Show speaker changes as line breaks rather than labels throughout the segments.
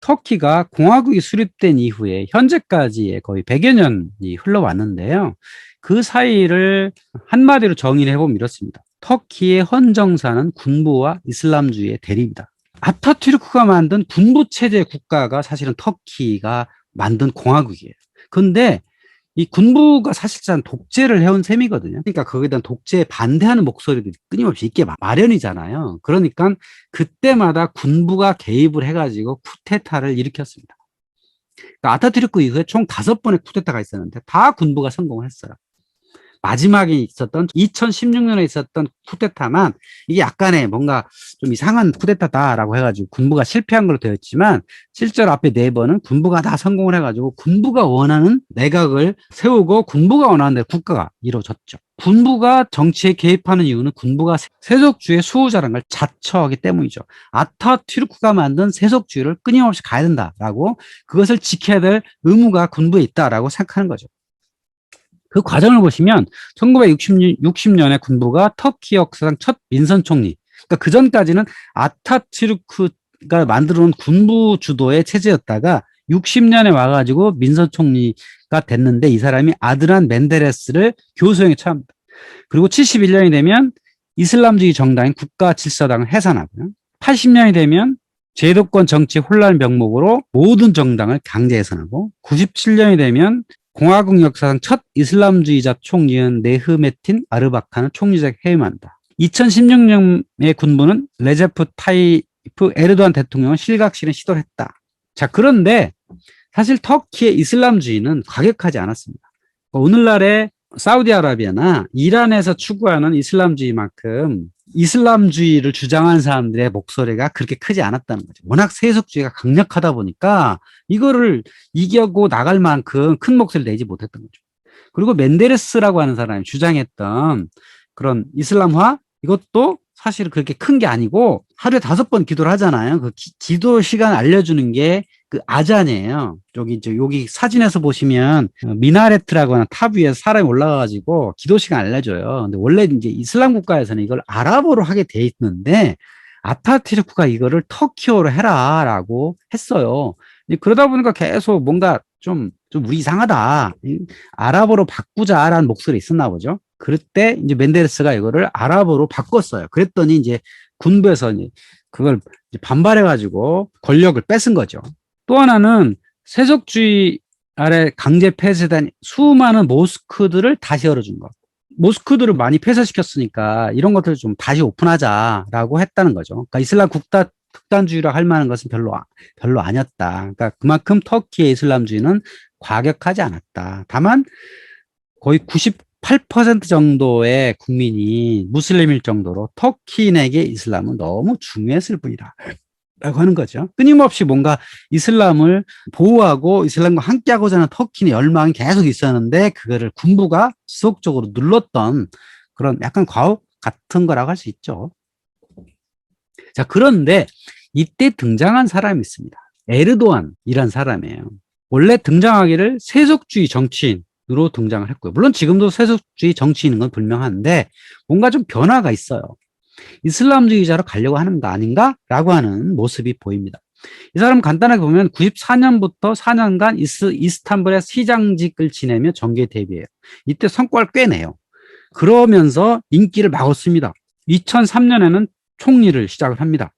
터키가 공화국이 수립된 이후에 현재까지의 거의 100여 년이 흘러왔는데요. 그 사이를 한마디로 정의를 해보면 이렇습니다. 터키의 헌정사는 군부와 이슬람주의의 대립이다. 아타투르크가 만든 군부 체제 국가가 사실은 터키가 만든 공화국이에요. 근데 이 군부가 사실상 독재를 해온 셈이거든요. 그러니까 거기에 대한 독재에 반대하는 목소리들이 끊임없이 있게 마련이잖아요. 그러니까 그때마다 군부가 개입을 해가지고 쿠데타를 일으켰습니다. 그러니까 아타투르크 이후에 총 5번의 쿠데타가 있었는데 다 군부가 성공을 했어요. 마지막에 있었던 2016년에 있었던 쿠데타만 이게 약간의 뭔가 좀 이상한 쿠데타다라고 해가지고 군부가 실패한 걸로 되어 있지만 실제로 앞에 4번은 군부가 다 성공을 해가지고 군부가 원하는 내각을 세우고 군부가 원하는 대로 국가가 이루어졌죠. 군부가 정치에 개입하는 이유는 군부가 세속주의 수호자라는 걸 자처하기 때문이죠. 아타투르크가 만든 세속주의를 끊임없이 가야 된다라고 그것을 지켜야 될 의무가 군부에 있다라고 생각하는 거죠. 그 과정을 보시면 1960년에 군부가 터키 역사상 첫 민선 총리. 그러니까 그 전까지는 아타투르크가 만들어 놓은 군부 주도의 체제였다가 60년에 와가지고 민선 총리가 됐는데 이 사람이 아드란 멘데레스를 교수형에 처합니다. 그리고 71년이 되면 이슬람주의 정당인 국가질서당을 해산하고요. 80년이 되면 제도권 정치 혼란 명목으로 모든 정당을 강제 해산하고 97년이 되면 공화국 역사상 첫 이슬람주의자 총리인 네흐메틴 아르바칸을 총리직에 해임한다. 2016년의 군부는 레제프 타이프 에르도안 대통령을 실각시키는 시도를 했다. 자, 그런데 사실 터키의 이슬람주의는 과격하지 않았습니다. 오늘날의 사우디아라비아나 이란에서 추구하는 이슬람주의만큼 이슬람주의를 주장하는 사람들의 목소리가 그렇게 크지 않았다는 거죠. 워낙 세속주의가 강력하다 보니까 이거를 이겨고 나갈 만큼 큰 목소리를 내지 못했던 거죠. 그리고 멘데레스라고 하는 사람이 주장했던 그런 이슬람화 이것도 사실 그렇게 큰 게 아니고 하루에 5번 기도를 하잖아요. 그 기도 시간 알려주는 게 그 아잔이에요. 여기 사진에서 보시면 미나레트라고 하는 탑 위에 사람이 올라가가지고 기도 시간 알려줘요. 근데 원래 이제 이슬람 국가에서는 이걸 아랍어로 하게 돼 있는데 아타투르크가 이거를 터키어로 해라라고 했어요. 그러다 보니까 계속 뭔가 좀 우리 이상하다. 아랍어로 바꾸자라는 목소리 있었나 보죠. 그럴 때 이제 멘데레스가 이거를 아랍어로 바꿨어요. 그랬더니 이제 군부에서 그걸 반발해가지고 권력을 뺏은 거죠. 또 하나는 세속주의 아래 강제 폐쇄된 수많은 모스크들을 다시 열어준 거. 모스크들을 많이 폐쇄시켰으니까 이런 것들을 좀 다시 오픈하자라고 했다는 거죠. 그러니까 이슬람 극단주의라 할 만한 것은 별로 아니었다. 그러니까 그만큼 터키의 이슬람주의는 과격하지 않았다. 다만 거의 98% 정도의 국민이 무슬림일 정도로 터키인에게 이슬람은 너무 중요했을 뿐이다. 라고 하는 거죠. 끊임없이 뭔가 이슬람을 보호하고 이슬람과 함께하고자 하는 터키인의 열망이 계속 있었는데 그거를 군부가 지속적으로 눌렀던 그런 약간 과업 같은 거라고 할 수 있죠. 자, 그런데 이때 등장한 사람이 있습니다. 에르도안이란 사람이에요. 원래 등장하기를 세속주의 정치인으로 등장을 했고요. 물론 지금도 세속주의 정치인인 건 분명한데 뭔가 좀 변화가 있어요. 이슬람주의자로 가려고 하는 거 아닌가? 라고 하는 모습이 보입니다. 이 사람은 간단하게 보면 94년부터 4년간 이스탄불의 시장직을 지내며 정계에 데뷔해요. 이때 성과를 꽤 내요. 그러면서 인기를 막 얻습니다. 2003년에는 총리를 시작을 합니다.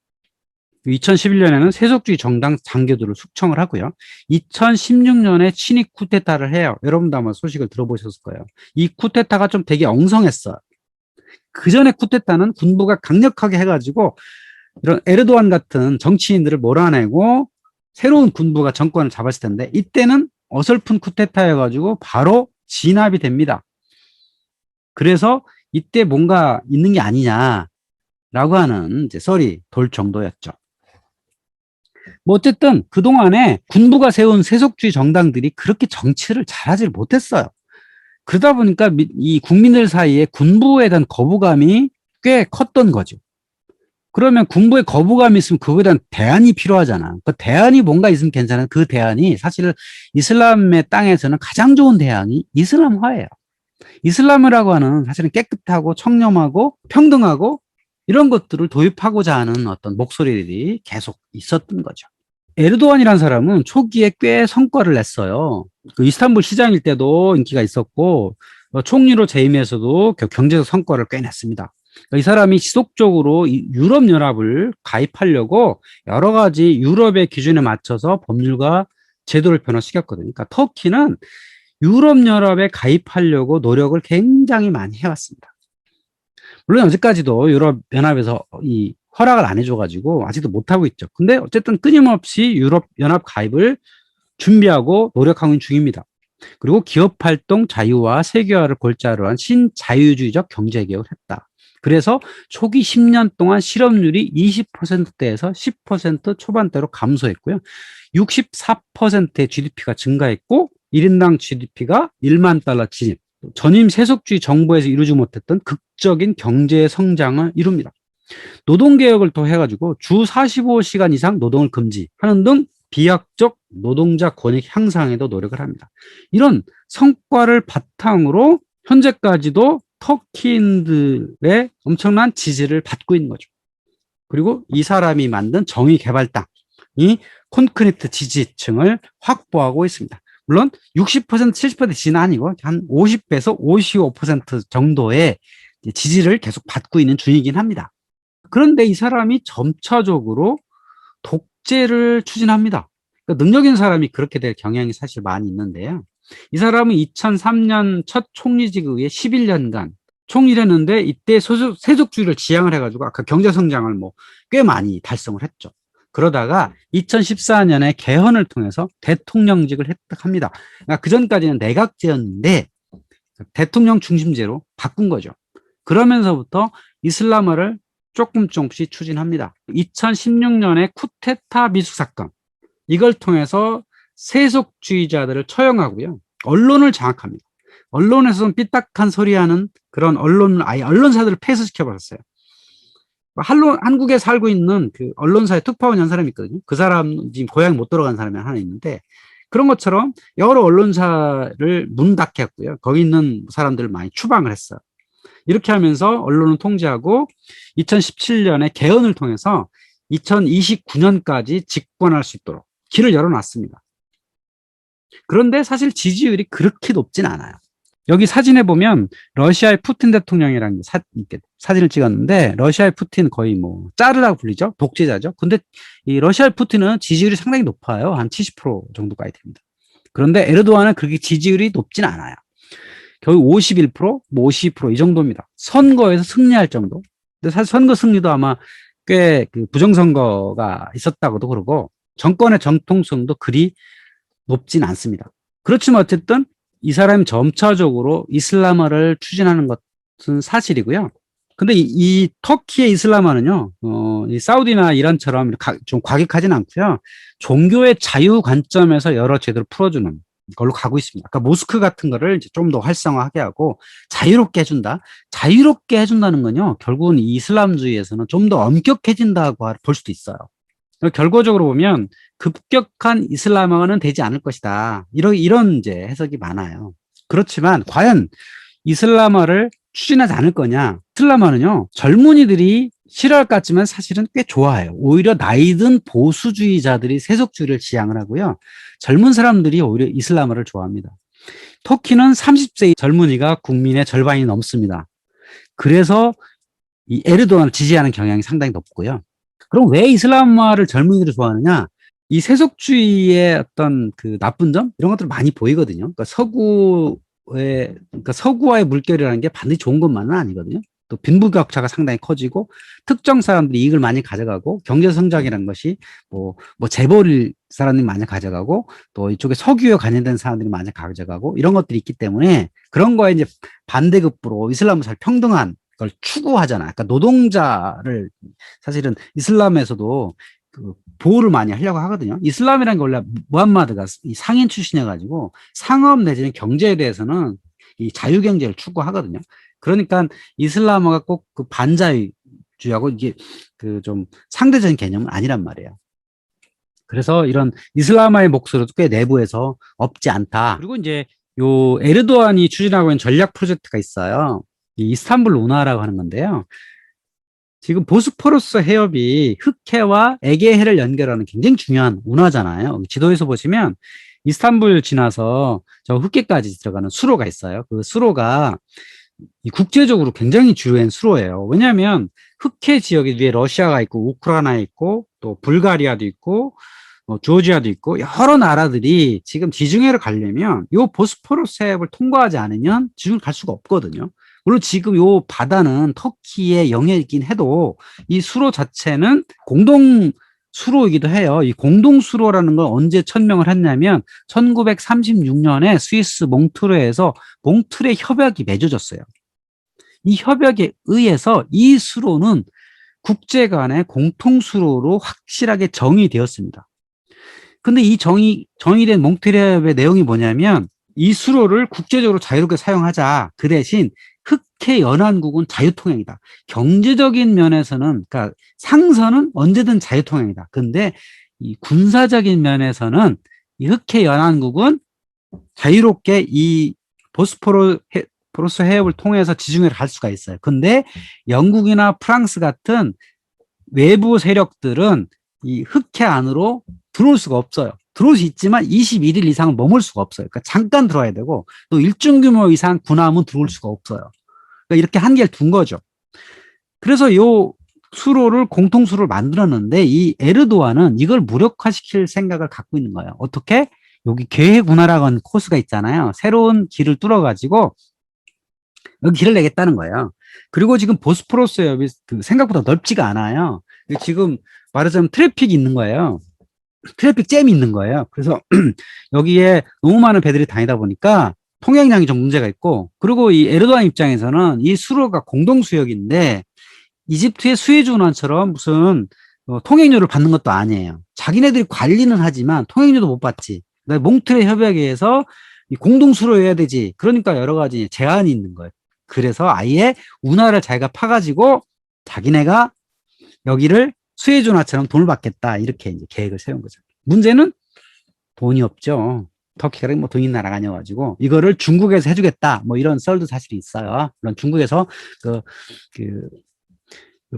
2011년에는 세속주의 정당 장교들을 숙청을 하고요. 2016년에 친위 쿠데타를 해요. 여러분도 아마 소식을 들어보셨을 거예요. 이 쿠데타가 좀 되게 엉성했어요. 그 전에 쿠데타는 군부가 강력하게 해가지고 이런 에르도안 같은 정치인들을 몰아내고 새로운 군부가 정권을 잡았을 텐데 이때는 어설픈 쿠데타여가지고 바로 진압이 됩니다. 그래서 이때 뭔가 있는 게 아니냐라고 하는 이제 썰이 돌 정도였죠. 뭐 어쨌든 그동안에 군부가 세운 세속주의 정당들이 그렇게 정치를 잘하지 못했어요. 그러다 보니까 이 국민들 사이에 군부에 대한 거부감이 꽤 컸던 거죠. 그러면 군부에 거부감이 있으면 그거에 대한 대안이 필요하잖아. 그 대안이 뭔가 있으면 괜찮아. 그 대안이 사실 이슬람의 땅에서는 가장 좋은 대안이 이슬람화예요. 이슬람이라고 하는 사실은 깨끗하고 청렴하고 평등하고 이런 것들을 도입하고자 하는 어떤 목소리들이 계속 있었던 거죠. 에르도안이라는 사람은 초기에 꽤 성과를 냈어요. 그 이스탄불 시장일 때도 인기가 있었고, 총리로 재임해서도 경제적 성과를 꽤 냈습니다. 이 사람이 지속적으로 유럽연합을 가입하려고 여러 가지 유럽의 기준에 맞춰서 법률과 제도를 변화시켰거든요. 그러니까 터키는 유럽연합에 가입하려고 노력을 굉장히 많이 해왔습니다. 물론 아직까지도 유럽연합에서 이 허락을 안 해줘가지고 아직도 못하고 있죠. 근데 어쨌든 끊임없이 유럽연합 가입을 준비하고 노력하고 있는 중입니다. 그리고 기업활동 자유와 세계화를 골자로 한 신자유주의적 경제개혁을 했다. 그래서 초기 10년 동안 실업률이 20%대에서 10% 초반대로 감소했고요. 64%의 GDP가 증가했고 1인당 GDP가 1만 달러 진입. 전임 세속주의 정부에서 이루지 못했던 극적인 경제 성장을 이룹니다. 노동개혁을 또 해가지고 주 45시간 이상 노동을 금지하는 등 비약적 노동자 권익 향상에도 노력을 합니다. 이런 성과를 바탕으로 현재까지도 터키인들의 엄청난 지지를 받고 있는 거죠. 그리고 이 사람이 만든 정의개발당이 콘크리트 지지층을 확보하고 있습니다. 물론 60% 70% 지지는 아니고 한 50에서 55% 정도의 지지를 계속 받고 있는 중이긴 합니다. 그런데 이 사람이 점차적으로 독재를 추진합니다. 그러니까 능력 있는 사람이 그렇게 될 경향이 사실 많이 있는데요. 이 사람은 2003년 첫 총리직에 의해 11년간 총리를 했는데 이때 세속주의를 지향을 해가지고 아까 경제성장을 뭐 꽤 많이 달성을 했죠. 그러다가 2014년에 개헌을 통해서 대통령직을 획득합니다. 그러니까 그전까지는 내각제였는데 대통령 중심제로 바꾼 거죠. 그러면서부터 이슬람화를 조금씩 추진합니다. 2016년에 쿠데타 미수 사건, 이걸 통해서 세속주의자들을 처형하고요. 언론을 장악합니다. 언론에서는 삐딱한 소리하는 그런 아예 언론사들을 폐쇄시켜버렸어요. 한국에 살고 있는 그 언론사에 특파원 한 사람이 있거든요. 그 사람 지금 고향 못 들어간 사람이 하나 있는데 그런 것처럼 여러 언론사를 문 닫게 했고요. 거기 있는 사람들을 많이 추방을 했어요. 이렇게 하면서 언론을 통제하고 2017년에 개헌을 통해서 2029년까지 집권할 수 있도록 길을 열어놨습니다. 그런데 사실 지지율이 그렇게 높진 않아요. 여기 사진에 보면 러시아의 푸틴 대통령이라는 사진을 찍었는데 러시아의 푸틴 거의 뭐 짜르라고 불리죠. 독재자죠. 근데 이 러시아의 푸틴은 지지율이 상당히 높아요. 한 70% 정도까지 됩니다. 그런데 에르도안은 그렇게 지지율이 높진 않아요. 거의 51%, 뭐 52%이 정도입니다. 선거에서 승리할 정도. 근데 사실 선거 승리도 아마 꽤 그 부정선거가 있었다고도 그러고 정권의 정통성도 그리 높진 않습니다. 그렇지만 어쨌든 이 사람이 점차적으로 이슬람화를 추진하는 것은 사실이고요. 근데 이 터키의 이슬람화는요, 이 사우디나 이란처럼 좀 과격하진 않고요. 종교의 자유 관점에서 여러 제도를 풀어주는 걸로 가고 있습니다. 그러니까 모스크 같은 거를 이제 좀 더 활성화하게 하고 자유롭게 해준다. 자유롭게 해준다는 건요, 결국은 이 이슬람주의에서는 좀 더 엄격해진다고 볼 수도 있어요. 결과적으로 보면 급격한 이슬람화는 되지 않을 것이다. 이런 이제 해석이 많아요. 그렇지만 과연 이슬람화를 추진하지 않을 거냐? 이슬람화는요, 젊은이들이 싫어할 것 같지만 사실은 꽤 좋아해요. 오히려 나이 든 보수주의자들이 세속주의를 지향을 하고요. 젊은 사람들이 오히려 이슬람화를 좋아합니다. 터키는 30세 젊은이가 국민의 절반이 넘습니다. 그래서 이 에르도안을 지지하는 경향이 상당히 높고요. 그럼 왜 이슬람화를 젊은이들이 좋아하느냐? 이 세속주의의 어떤 그 나쁜 점 이런 것들 많이 보이거든요. 그러니까 서구와의 물결이라는 게 반드시 좋은 것만은 아니거든요. 또 빈부격차가 상당히 커지고 특정 사람들이 이익을 많이 가져가고 경제 성장이라는 것이 뭐 재벌 사람들이 많이 가져가고 또 이쪽에 석유에 관련된 사람들이 많이 가져가고 이런 것들이 있기 때문에 그런 거에 이제 반대급부로 이슬람은 잘 평등한 걸 추구하잖아요. 그러니까 노동자를 사실은 이슬람에서도 그 보호를 많이 하려고 하거든요. 이슬람이라는 게 원래 무함마드가 이 상인 출신해가지고 상업 내지는 경제에 대해서는 이 자유경제를 추구하거든요. 그러니까 이슬람화가 꼭 그 반자유주의하고 이게 그 좀 상대적인 개념은 아니란 말이에요. 그래서 이런 이슬람화의 목소리도 꽤 내부에서 없지 않다. 그리고 이제 요 에르도안이 추진하고 있는 전략 프로젝트가 있어요. 이 이스탄불 운하라고 하는 건데요. 지금 보스포러스 해협이 흑해와 에게해를 연결하는 굉장히 중요한 운하잖아요. 지도에서 보시면 이스탄불 지나서 저 흑해까지 들어가는 수로가 있어요. 그 수로가 이 국제적으로 굉장히 주요한 수로예요. 왜냐하면 흑해 지역에 위에 러시아가 있고 우크라이나 있고 또 불가리아도 있고 조지아도 있고 여러 나라들이 지금 지중해를 가려면 이 보스포러스 해협을 통과하지 않으면 지중해를 갈 수가 없거든요. 물론 지금 이 바다는 터키의 영해이긴 해도 이 수로 자체는 공동 수로이기도 해요. 이 공동 수로라는 걸 언제 천명을 했냐면 1936년에 스위스 몽트르에서 몽트레 협약이 맺어졌어요. 이 협약에 의해서 이 수로는 국제 간의 공통 수로로 확실하게 정의되었습니다. 근데 이 정의된 몽트레 협약의 내용이 뭐냐면 이 수로를 국제적으로 자유롭게 사용하자. 그 대신 흑해 연안국은 자유통행이다. 경제적인 면에서는, 그러니까 상선은 언제든 자유통행이다. 근데 이 군사적인 면에서는 이 흑해 연안국은 자유롭게 이 보스포러스 해협을 통해서 지중해를 갈 수가 있어요. 근데 영국이나 프랑스 같은 외부 세력들은 이 흑해 안으로 들어올 수가 없어요. 들어올 수 있지만 21일 이상은 머물 수가 없어요. 그러니까 잠깐 들어와야 되고 또 일정 규모 이상 군함은 들어올 수가 없어요. 그러니까 이렇게 한계를 둔 거죠. 그래서 요 수로를 공통수로를 만들었는데 이 에르도안은 이걸 무력화시킬 생각을 갖고 있는 거예요. 어떻게? 여기 계해군하라고 하는 코스가 있잖아요. 새로운 길을 뚫어가지고 여기 길을 내겠다는 거예요. 그리고 지금 보스포러스 해협이 생각보다 넓지가 않아요. 지금 말하자면 트래픽이 있는 거예요. 트래픽 잼이 있는 거예요. 그래서 여기에 너무 많은 배들이 다니다 보니까 통행량이 좀 문제가 있고, 그리고 이 에르도안 입장에서는 이 수로가 공동수역인데 이집트의 수에즈 운하처럼 무슨 통행료를 받는 것도 아니에요. 자기네들이 관리는 하지만 통행료도 못 받지. 그러니까 몽트레 협약에 의해서 공동수로여야 되지. 그러니까 여러 가지 제한이 있는 거예요. 그래서 아예 운하를 자기가 파가지고 자기네가 여기를 수에즈 운하처럼 돈을 받겠다. 이렇게 이제 계획을 세운 거죠. 문제는 돈이 없죠. 터키가 뭐 돈 있는 나라가 아니어가지고 이거를 중국에서 해주겠다. 뭐 이런 썰도 사실 있어요. 물론 중국에서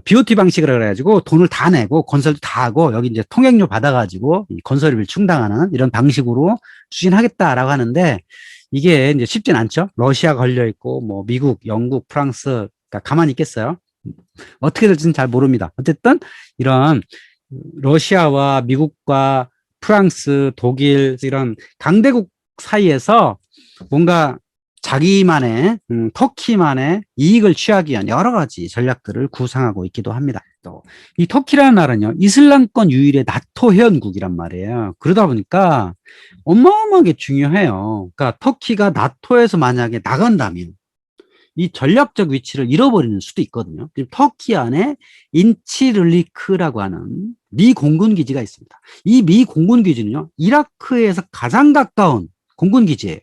BOT 방식으로 그래가지고 돈을 다 내고 건설도 다 하고 여기 이제 통행료 받아가지고 이 건설비를 충당하는 이런 방식으로 추진하겠다라고 하는데 이게 이제 쉽진 않죠. 러시아 걸려 있고 뭐 미국, 영국, 프랑스 가만히 있겠어요. 어떻게 될지는 잘 모릅니다. 어쨌든 이런 러시아와 미국과 프랑스, 독일 이런 강대국 사이에서 뭔가 자기만의 터키만의 이익을 취하기 위한 여러 가지 전략들을 구상하고 있기도 합니다. 또 이 터키라는 나라는요, 이슬람권 유일의 나토 회원국이란 말이에요. 그러다 보니까 어마어마하게 중요해요. 그러니까 터키가 나토에서 만약에 나간다면 이 전략적 위치를 잃어버리는 수도 있거든요. 지금 터키 안에 인치를리크라고 하는 미 공군 기지가 있습니다. 이 미 공군 기지는요, 이라크에서 가장 가까운 공군 기지예요.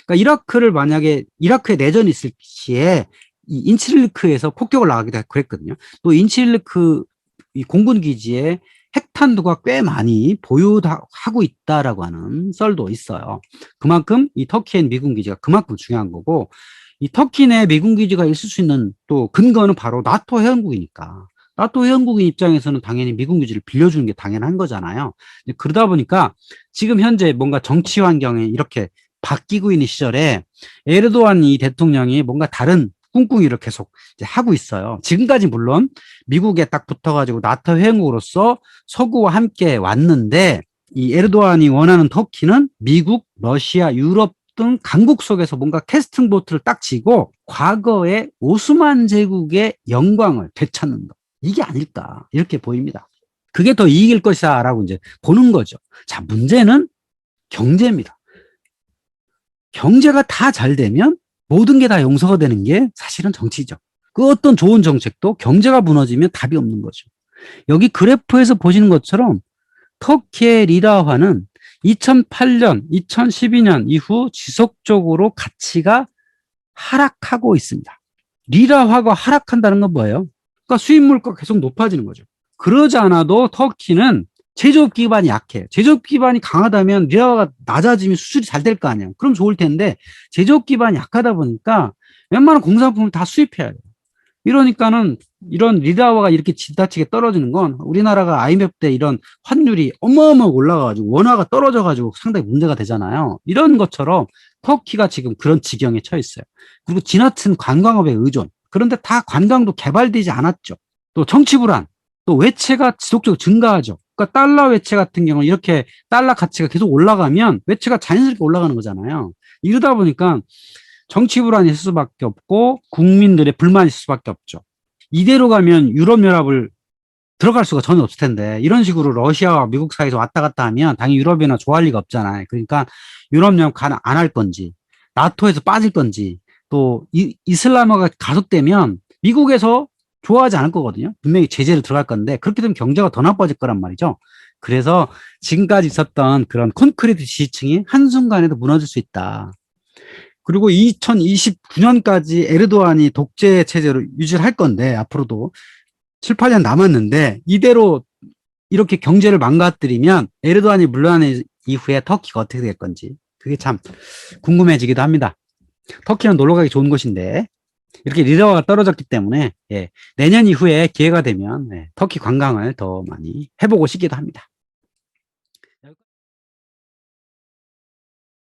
그러니까 이라크를 만약에 이라크에 내전이 있을 시에 이 인치를리크에서 폭격을 나가기도 그랬거든요. 또 인치를리크 이 공군 기지에 핵탄두가 꽤 많이 보유하고 있다라고 하는 썰도 있어요. 그만큼 이 터키의 미군 기지가 그만큼 중요한 거고, 이 터키 내 미군 기지가 있을 수 있는 또 근거는 바로 나토 회원국이니까. 나토 회원국의 입장에서는 당연히 미군 기지를 빌려주는 게 당연한 거잖아요. 그러다 보니까 지금 현재 뭔가 정치 환경이 이렇게 바뀌고 있는 시절에 에르도안 이 대통령이 뭔가 다른 꿍꿍이를 계속 이제 하고 있어요. 지금까지 물론 미국에 딱 붙어가지고 나토 회원국으로서 서구와 함께 왔는데 이 에르도안이 원하는 터키는 미국, 러시아, 유럽 등 강국 속에서 뭔가 캐스팅 보트를 딱 지고 과거의 오스만 제국의 영광을 되찾는 것. 이게 아닐까 이렇게 보입니다. 그게 더 이익일 것이다 라고 이제 보는 거죠. 자, 문제는 경제입니다. 경제가 다 잘 되면 모든 게 다 용서가 되는 게 사실은 정치죠. 그 어떤 좋은 정책도 경제가 무너지면 답이 없는 거죠. 여기 그래프에서 보시는 것처럼 터키의 리라화는 2008년, 2012년 이후 지속적으로 가치가 하락하고 있습니다. 리라화가 하락한다는 건 뭐예요? 그러니까 수입 물가가 계속 높아지는 거죠. 그러지 않아도 터키는 제조업 기반이 약해요. 제조업 기반이 강하다면 리라화가 낮아지면 수출이 잘 될 거 아니에요. 그럼 좋을 텐데 제조업 기반이 약하다 보니까 웬만한 공산품을 다 수입해야 돼요. 이러니까는 이런 리라화가 이렇게 지나치게 떨어지는 건 우리나라가 IMF 때 이런 환율이 어마어마하게 올라가가지고 원화가 떨어져가지고 상당히 문제가 되잖아요. 이런 것처럼 터키가 지금 그런 지경에 처해 있어요. 그리고 지나친 관광업에 의존. 그런데 다 관광도 개발되지 않았죠. 또 정치 불안, 또 외채가 지속적으로 증가하죠. 그러니까 달러 외채 같은 경우는 이렇게 달러 가치가 계속 올라가면 외채가 자연스럽게 올라가는 거잖아요. 이러다 보니까 정치 불안이 있을 수밖에 없고 국민들의 불만이 있을 수밖에 없죠. 이대로 가면 유럽연합을 들어갈 수가 전혀 없을 텐데 이런 식으로 러시아와 미국 사이에서 왔다 갔다 하면 당연히 유럽연합 좋아할 리가 없잖아요. 그러니까 유럽연합 안 할 건지 나토에서 빠질 건지 또 이슬람화가 가속되면 미국에서 좋아하지 않을 거거든요. 분명히 제재를 들어갈 건데 그렇게 되면 경제가 더 나빠질 거란 말이죠. 그래서 지금까지 있었던 그런 콘크리트 지지층이 한순간에도 무너질 수 있다. 그리고 2029년까지 에르도안이 독재 체제로 유지를 할 건데 앞으로도 7, 8년 남았는데 이대로 이렇게 경제를 망가뜨리면 에르도안이 물러나는 이후에 터키가 어떻게 될 건지 그게 참 궁금해지기도 합니다. 터키는 놀러 가기 좋은 곳인데 이렇게 리더가 떨어졌기 때문에 예, 내년 이후에 기회가 되면 예, 터키 관광을 더 많이 해보고 싶기도 합니다.